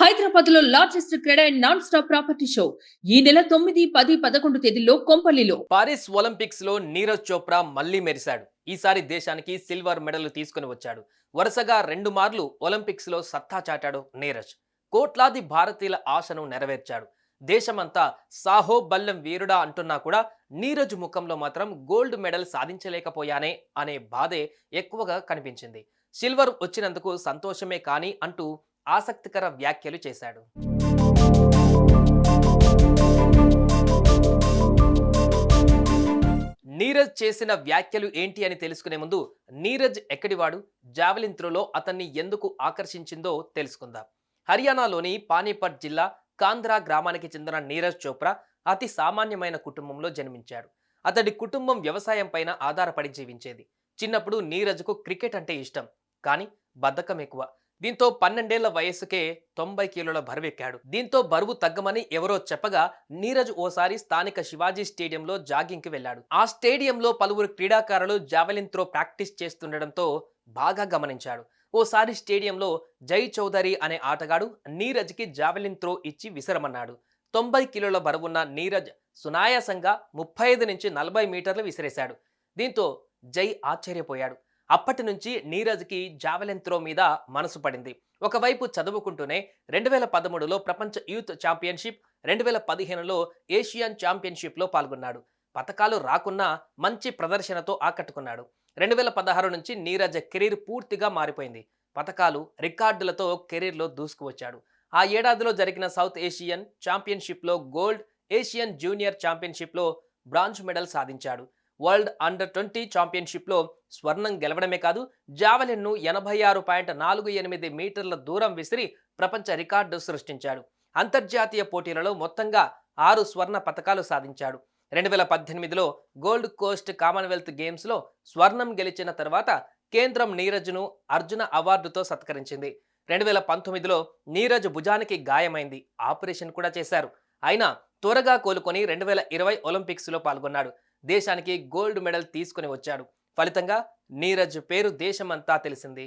హైదరాబాద్ లో largest cred and non stop property show ఈ నెల 9, 10, 11 తేదీల్లో కొంపల్లిలో. పారిస్ ఒలింపిక్స్ లో నీరజ్ చోప్రా మళ్లీ మెరిశాడు. ఈసారి దేశానికి సిల్వర్ మెడల్ తీసుకుని వచ్చాడు. వరుసగా 2 మార్లు ఒలింపిక్స్ లో సత్తా చాటాడు నీరజ్. కోట్లాది భారతీయుల ఆశను నెరవేర్చాడు. దేశమంతా సాహో బల్లం వీరుడా అంటున్నా కూడా నీరజ్ ముఖంలో మాత్రం గోల్డ్ మెడల్ సాధించలేకపోయానే అనే బాధే ఎక్కువగా కనిపించింది. సిల్వర్ వచ్చినందుకు సంతోషమే కానీ అంటూ ఆసక్తికర వ్యాఖ్యలు చేశాడు. నీరజ్ చేసిన వ్యాఖ్యలు ఏంటి అని తెలుసుకునే ముందు నీరజ్ ఎక్కడివాడు, జావెలిన్ త్రోలో అతన్ని ఎందుకు ఆకర్షించిందో తెలుసుకుందాం. హర్యానాలోని పానీపట్ జిల్లా కాంద్రా గ్రామానికి చెందిన నీరజ్ చోప్రా అతి సామాన్యమైన కుటుంబంలో జన్మించాడు. అతడి కుటుంబం వ్యవసాయం పైన ఆధారపడి జీవించేది. చిన్నప్పుడు నీరజ్కు క్రికెట్ అంటే ఇష్టం, కానీ బద్ధకం ఎక్కువ. దీంతో 12 ఏళ్ల వయస్సుకే 90 కిలోల బరువెక్కాడు. దీంతో బరువు తగ్గమని ఎవరో చెప్పగా నీరజ్ ఓసారి స్థానిక శివాజీ స్టేడియంలో జాగింగ్ కి వెళ్లాడు. ఆ స్టేడియంలో పలువురు క్రీడాకారులు జావెలిన్ త్రో ప్రాక్టీస్ చేస్తుండటంతో బాగా గమనించాడు. ఓసారి స్టేడియంలో జై చౌదరి అనే ఆటగాడు నీరజ్కి జావెలిన్ త్రో ఇచ్చి విసరమన్నాడు. 90 కిలోల బరువున్న నీరజ్ సునాయాసంగా 35 నుంచి 40 మీటర్లు విసిరేశాడు. దీంతో జై ఆశ్చర్యపోయాడు. అప్పటి నుంచి నీరజ్కి జావెలిన్ త్రో మీద మనసు పడింది. ఒకవైపు చదువుకుంటూనే 2013లో ప్రపంచ యూత్ ఛాంపియన్షిప్, 2015లో ఏషియన్ ఛాంపియన్షిప్లో పాల్గొన్నాడు. పతకాలు రాకున్నా మంచి ప్రదర్శనతో ఆకట్టుకున్నాడు. 2016 నుంచి నీరజ్ కెరీర్ పూర్తిగా మారిపోయింది. పతకాలు, రికార్డులతో కెరీర్లో దూసుకువచ్చాడు. ఆ ఏడాదిలో జరిగిన సౌత్ ఏషియన్ ఛాంపియన్షిప్లో గోల్డ్, ఏషియన్ జూనియర్ ఛాంపియన్షిప్లో బ్రాంజ్ మెడల్ సాధించాడు. వరల్డ్ అండర్-20 ఛాంపియన్షిప్లో స్వర్ణం గెలవడమే కాదు, జావెలిన్ను 86.48 మీటర్ల దూరం విసిరి ప్రపంచ రికార్డు సృష్టించాడు. అంతర్జాతీయ పోటీలలో మొత్తంగా 6 స్వర్ణ పతకాలు సాధించాడు. 2018లో గోల్డ్ కోస్ట్ కామన్వెల్త్ గేమ్స్లో స్వర్ణం గెలిచిన తర్వాత కేంద్రం నీరజ్ను అర్జున అవార్డుతో సత్కరించింది. 2019లో నీరజ్ భుజానికి గాయమైంది, ఆపరేషన్ కూడా చేశారు. అయినా త్వరగా కోలుకొని 2020 ఒలింపిక్స్లో పాల్గొన్నాడు. దేశానికి గోల్డ్ మెడల్ తీసుకుని వచ్చాడు. ఫలితంగా నీరజ్ పేరు దేశమంతా తెలిసింది.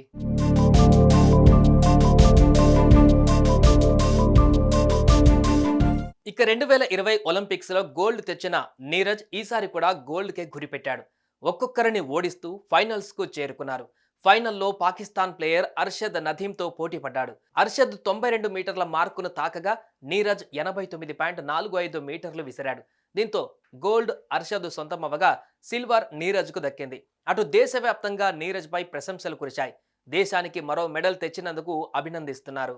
ఇక 2020 ఒలింపిక్స్లో గోల్డ్ తెచ్చిన నీరజ్ ఈసారి కూడా గోల్డ్కే గురిపెట్టాడు. ఒక్కొక్కరిని ఓడిస్తూ ఫైనల్స్కు చేరుకున్నారు. ఫైనల్లో పాకిస్తాన్ ప్లేయర్ అర్షద్ నదీంతో పోటీ పడ్డాడు. అర్షద్ 92 మీటర్ల మార్కును తాకగా నీరజ్ 89.45 మీటర్లు విసిరాడు. దీంతో గోల్డ్ అర్షద్ సొంతమవ్వగా సిల్వర్ నీరజ్కు దక్కింది. అటు దేశవ్యాప్తంగా నీరజ్ పై ప్రశంసలు కురిశాయి. దేశానికి మరో మెడల్ తెచ్చినందుకు అభినందిస్తున్నారు.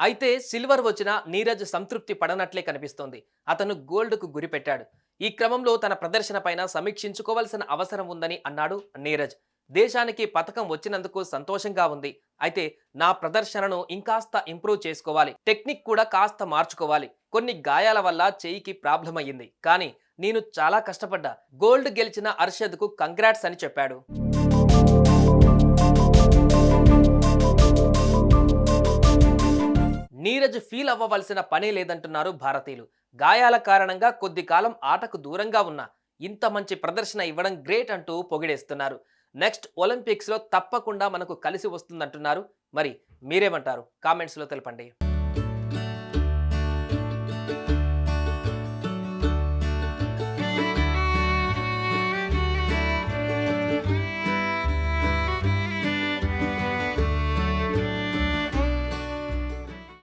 అయితే సిల్వర్ వచ్చిన నీరజ్ సంతృప్తి పడనట్లే కనిపిస్తోంది. అతను గోల్డ్కు గురిపెట్టాడు. ఈ క్రమంలో తన ప్రదర్శన పైన సమీక్షించుకోవాల్సిన అవసరం ఉందని అన్నాడు నీరజ్. దేశానికి పతకం వచ్చినందుకు సంతోషంగా ఉంది. అయితే నా ప్రదర్శనను ఇంకాస్త ఇంప్రూవ్ చేసుకోవాలి. టెక్నిక్ కూడా కాస్త మార్చుకోవాలి. కొన్ని గాయాల వల్ల చెయ్యికి ప్రాబ్లం అయ్యింది, కానీ నేను చాలా కష్టపడ్డా. గోల్డ్ గెలిచిన అర్షద్కు కంగ్రాట్స్ అని చెప్పాడు. నీరజ్ ఫీల్ అవ్వవలసిన పనే లేదంటున్నారు భారతీయులు. గాయాల కారణంగా కొద్ది కాలం ఆటకు దూరంగా ఉన్నా ఇంత మంచి ప్రదర్శన ఇవ్వడం గ్రేట్ అంటూ పొగిడేస్తున్నారు. నెక్స్ట్ ఒలింపిక్స్లో తప్పకుండా మనకు కలిసి వస్తుందంటున్నారు. మరి మీరేమంటారు? కామెంట్స్లో తెలపండి.